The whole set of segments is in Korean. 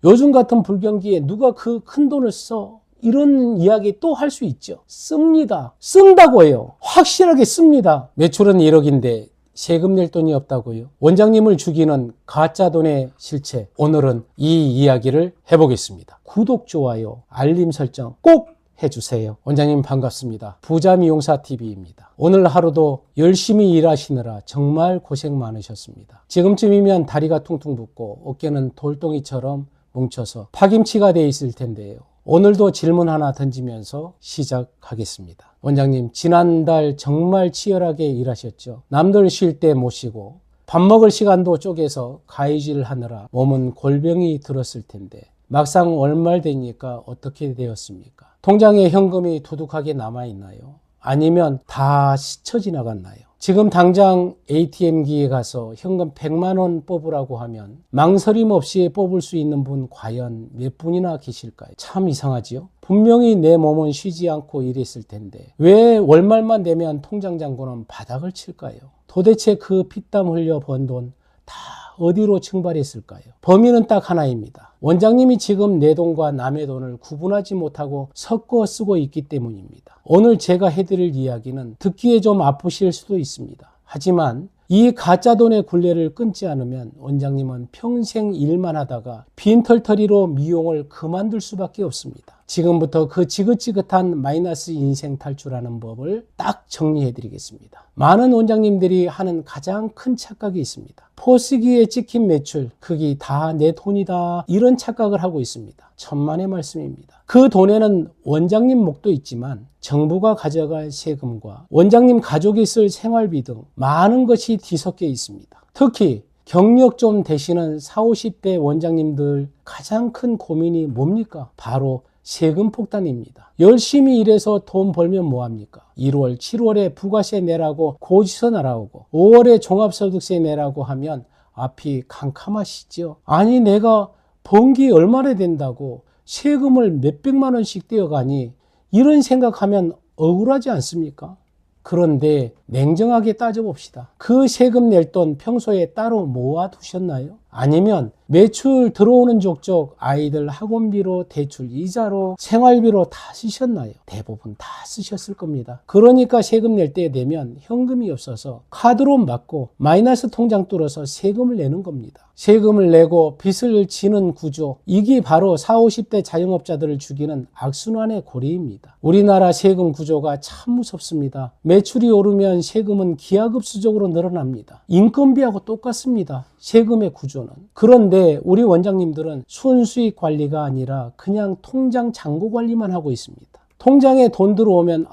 요즘 같은 불경기에 누가 그 큰 돈을 써? 이런 이야기 또 할 수 있죠. 씁니다. 쓴다고 해요. 확실하게 씁니다. 매출은 1억인데 세금 낼 돈이 없다고요. 원장님을 죽이는 가짜 돈의 실체. 오늘은 이 이야기를 해보겠습니다. 구독, 좋아요, 알림 설정 꼭 해주세요. 원장님 반갑습니다. 부자미용사TV입니다. 오늘 하루도 열심히 일하시느라 정말 고생 많으셨습니다. 지금쯤이면 다리가 퉁퉁 붓고 어깨는 돌덩이처럼 뭉쳐서 파김치가 돼 있을 텐데요. 오늘도 질문 하나 던지면서 시작하겠습니다. 원장님, 지난달 정말 치열하게 일하셨죠. 남들 쉴 때 못 쉬고 밥 먹을 시간도 쪼개서 가위질 하느라 몸은 골병이 들었을 텐데 막상 월말 되니까 어떻게 되었습니까? 통장에 현금이 두둑하게 남아있나요? 아니면 다 스쳐 지나갔나요? 지금 당장 ATM기에 가서 현금 100만 원 뽑으라고 하면 망설임 없이 뽑을 수 있는 분 과연 몇 분이나 계실까요? 참 이상하지요? 분명히 내 몸은 쉬지 않고 일했을 텐데 왜 월말만 되면 통장 잔고는 바닥을 칠까요? 도대체 그 피땀 흘려 번 돈 다 어디로 증발했을까요? 범인은 딱 하나입니다. 원장님이 지금 내 돈과 남의 돈을 구분하지 못하고 섞어 쓰고 있기 때문입니다. 오늘 제가 해드릴 이야기는 듣기에 좀 아프실 수도 있습니다. 하지만 이 가짜 돈의 굴레를 끊지 않으면 원장님은 평생 일만 하다가 빈털터리로 미용을 그만둘 수밖에 없습니다. 지금부터 그 지긋지긋한 마이너스 인생 탈출하는 법을 딱 정리해 드리겠습니다. 많은 원장님들이 하는 가장 큰 착각이 있습니다. 포스기에 찍힌 매출, 그게 다 내 돈이다, 이런 착각을 하고 있습니다. 천만의 말씀입니다. 그 돈에는 원장님 목도 있지만 정부가 가져갈 세금과 원장님 가족이 쓸 생활비 등 많은 것이 뒤섞여 있습니다. 특히 경력 좀 되시는 40, 50대 원장님들 가장 큰 고민이 뭡니까? 바로 세금 폭탄입니다. 열심히 일해서 돈 벌면 뭐합니까? 1월, 7월에 부가세 내라고 고지서 날아오고 5월에 종합소득세 내라고 하면 앞이 캄캄하시죠? 아니, 내가 번 게 얼마나 된다고 세금을 몇백만 원씩 떼어가니, 이런 생각하면 억울하지 않습니까? 그런데 냉정하게 따져봅시다. 그 세금 낼 돈 평소에 따로 모아두셨나요? 아니면 매출 들어오는 족족 아이들 학원비로, 대출 이자로, 생활비로 다 쓰셨나요? 대부분 다 쓰셨을 겁니다. 그러니까 세금 낼 때 되면 현금이 없어서 카드로 받고 마이너스 통장 뚫어서 세금을 내는 겁니다. 세금을 내고 빚을 지는 구조, 이게 바로 40, 50대 자영업자들을 죽이는 악순환의 고리입니다. 우리나라 세금 구조가 참 무섭습니다. 매출이 오르면 세금은 기하급수적으로 늘어납니다. 인건비하고 똑같습니다. 세금의 구조는. 그런데 우리 원장님들은 순수익 관리가 아니라 그냥 통장 잔고 관리만 하고 있습니다. 통장에 돈 들어오면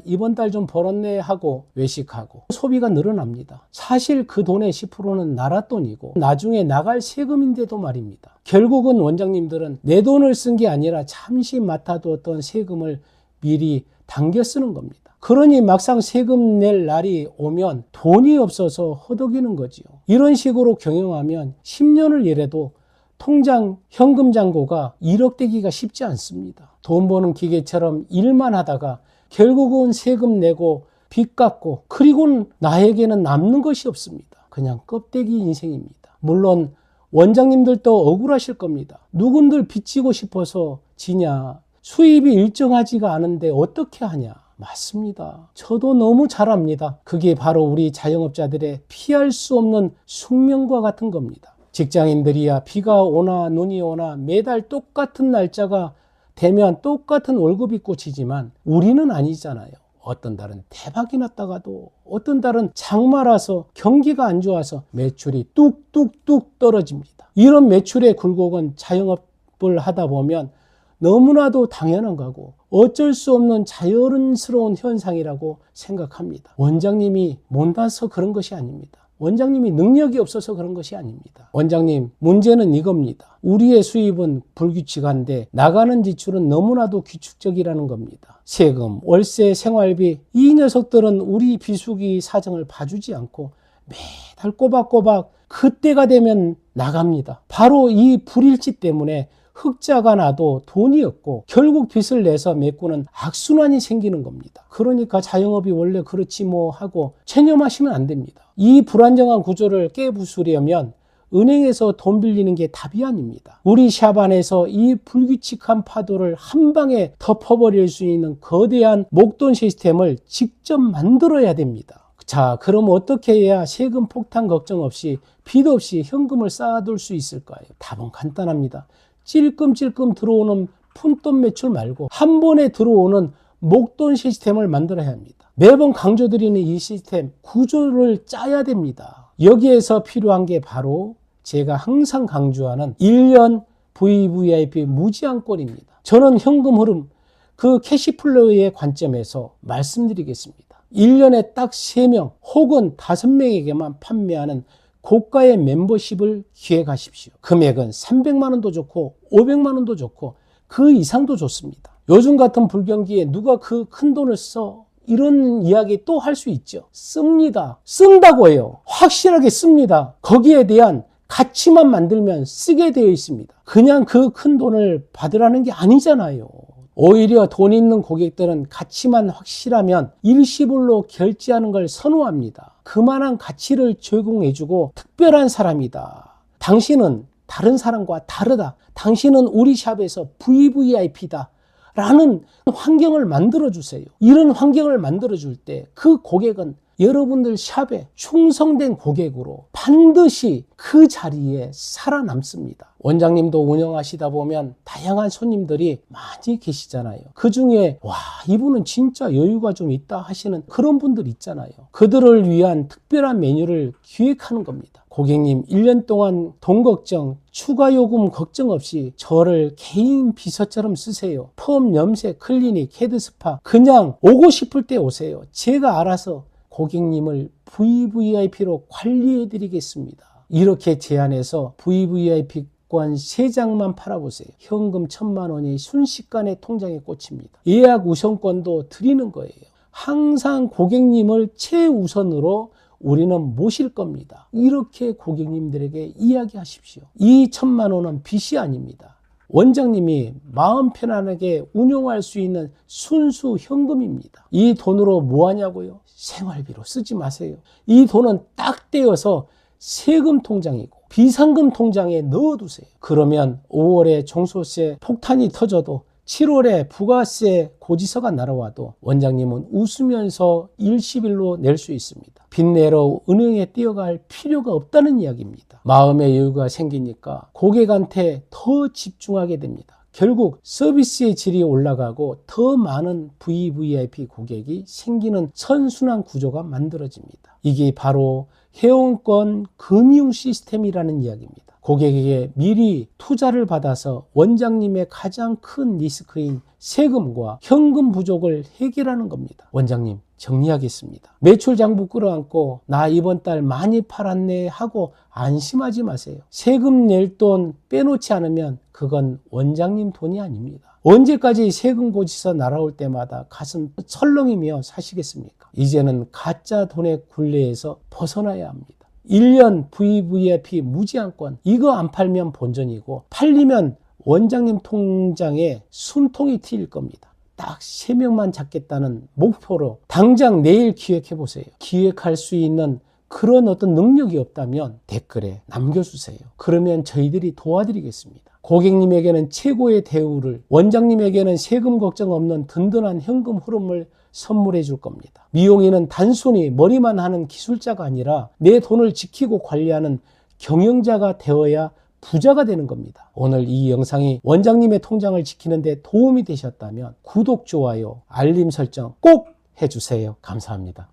이번 달 좀 벌었네 하고 외식하고 소비가 늘어납니다. 사실 그 돈의 10%는 나라 돈이고 나중에 나갈 세금인데도 말입니다. 결국은 원장님들은 내 돈을 쓴 게 아니라 잠시 맡아두었던 세금을 미리 당겨 쓰는 겁니다. 그러니 막상 세금 낼 날이 오면 돈이 없어서 허덕이는 거지요. 이런 식으로 경영하면 10년을 일해도 통장 현금 잔고가 1억 되기가 쉽지 않습니다. 돈 버는 기계처럼 일만 하다가 결국은 세금 내고 빚 갚고, 그리고는 나에게는 남는 것이 없습니다. 그냥 껍데기 인생입니다. 물론 원장님들도 억울하실 겁니다. 누군들 빚지고 싶어서 지냐? 수입이 일정하지가 않은데 어떻게 하냐? 맞습니다. 저도 너무 잘 압니다. 그게 바로 우리 자영업자들의 피할 수 없는 숙명과 같은 겁니다. 직장인들이야 비가 오나 눈이 오나 매달 똑같은 날짜가 되면 똑같은 월급이 꽂히지만 우리는 아니잖아요. 어떤 달은 대박이 났다가도 어떤 달은 장마라서 경기가 안 좋아서 매출이 뚝뚝뚝 떨어집니다. 이런 매출의 굴곡은 자영업을 하다 보면 너무나도 당연한 거고 어쩔 수 없는 자연스러운 현상이라고 생각합니다. 원장님이 못나서 그런 것이 아닙니다. 원장님이 능력이 없어서 그런 것이 아닙니다. 원장님, 문제는 이겁니다. 우리의 수입은 불규칙한데 나가는 지출은 너무나도 규칙적이라는 겁니다. 세금, 월세, 생활비, 이 녀석들은 우리 비수기 사정을 봐주지 않고 매달 꼬박꼬박 그때가 되면 나갑니다. 바로 이 불일치 때문에 흑자가 나도 돈이 없고 결국 빚을 내서 메꾸는 악순환이 생기는 겁니다. 그러니까 자영업이 원래 그렇지 뭐 하고 체념하시면 안 됩니다. 이 불안정한 구조를 깨부수려면 은행에서 돈 빌리는 게 답이 아닙니다. 우리 샵 안에서 이 불규칙한 파도를 한 방에 덮어버릴 수 있는 거대한 목돈 시스템을 직접 만들어야 됩니다. 자, 그럼 어떻게 해야 세금 폭탄 걱정 없이 빚 없이 현금을 쌓아둘 수 있을까요? 답은 간단합니다. 찔끔찔끔 들어오는 푼돈 매출 말고 한 번에 들어오는 목돈 시스템을 만들어야 합니다. 매번 강조드리는 이 시스템 구조를 짜야 됩니다. 여기에서 필요한 게 바로 제가 항상 강조하는 1년 VVIP 무제한권입니다. 저는 현금 흐름, 그 캐시플로우의 관점에서 말씀드리겠습니다. 1년에 딱 3명 혹은 5명에게만 판매하는 고가의 멤버십을 기획하십시오. 금액은 300만 원도 좋고 500만 원도 좋고 그 이상도 좋습니다. 요즘 같은 불경기에 누가 그 큰 돈을 써? 이런 이야기 또 할 수 있죠. 씁니다. 쓴다고 해요. 확실하게 씁니다. 거기에 대한 가치만 만들면 쓰게 되어 있습니다. 그냥 그 큰 돈을 받으라는 게 아니잖아요. 오히려 돈 있는 고객들은 가치만 확실하면 일시불로 결제하는 걸 선호합니다. 그만한 가치를 제공해주고 특별한 사람이다. 당신은 다른 사람과 다르다. 당신은 우리 샵에서 VVIP다. 라는 환경을 만들어주세요. 이런 환경을 만들어줄 때 그 고객은 여러분들 샵에 충성된 고객으로 반드시 그 자리에 살아남습니다. 원장님도 운영하시다 보면 다양한 손님들이 많이 계시잖아요. 그 중에 와, 이분은 진짜 여유가 좀 있다 하시는 그런 분들 있잖아요. 그들을 위한 특별한 메뉴를 기획하는 겁니다. 고객님 1년 동안 돈 걱정, 추가 요금 걱정 없이 저를 개인 비서처럼 쓰세요. 펌, 염색, 클리닉, 헤드스파 그냥 오고 싶을 때 오세요. 제가 알아서 고객님을 VVIP로 관리해 드리겠습니다. 이렇게 제안해서 VVIP권 3장만 팔아보세요. 현금 1,000만 원이 순식간에 통장에 꽂힙니다. 예약 우선권도 드리는 거예요. 항상 고객님을 최우선으로 우리는 모실 겁니다. 이렇게 고객님들에게 이야기하십시오. 이 1,000만 원은 빚이 아닙니다. 원장님이 마음 편안하게 운용할 수 있는 순수 현금입니다. 이 돈으로 뭐 하냐고요? 생활비로 쓰지 마세요. 이 돈은 딱 떼어서 세금 통장이고 비상금 통장에 넣어두세요. 그러면 5월에 종소세 폭탄이 터져도 7월에 부가세 고지서가 날아와도 원장님은 웃으면서 일시빌로 낼 수 있습니다. 빚 내러 은행에 뛰어갈 필요가 없다는 이야기입니다. 마음의 여유가 생기니까 고객한테 더 집중하게 됩니다. 결국 서비스의 질이 올라가고 더 많은 VVIP 고객이 생기는 선순환 구조가 만들어집니다. 이게 바로 회원권 금융 시스템이라는 이야기입니다. 고객에게 미리 투자를 받아서 원장님의 가장 큰 리스크인 세금과 현금 부족을 해결하는 겁니다. 원장님 정리하겠습니다. 매출 장부 끌어안고 나 이번 달 많이 팔았네 하고 안심하지 마세요. 세금 낼 돈 빼놓지 않으면 그건 원장님 돈이 아닙니다. 언제까지 세금 고지서 날아올 때마다 가슴 철렁이며 사시겠습니까? 이제는 가짜 돈의 굴레에서 벗어나야 합니다. 1년 VVIP 무제한권 이거 안 팔면 본전이고 팔리면 원장님 통장에 숨통이 트일 겁니다. 딱 3명만 잡겠다는 목표로 당장 내일 기획해 보세요. 기획할 수 있는 그런 어떤 능력이 없다면 댓글에 남겨주세요. 그러면 저희들이 도와드리겠습니다. 고객님에게는 최고의 대우를, 원장님에게는 세금 걱정 없는 든든한 현금 흐름을 선물해 줄 겁니다. 미용인은 단순히 머리만 하는 기술자가 아니라 내 돈을 지키고 관리하는 경영자가 되어야 부자가 되는 겁니다. 오늘 이 영상이 원장님의 통장을 지키는 데 도움이 되셨다면 구독, 좋아요, 알림 설정 꼭 해주세요. 감사합니다.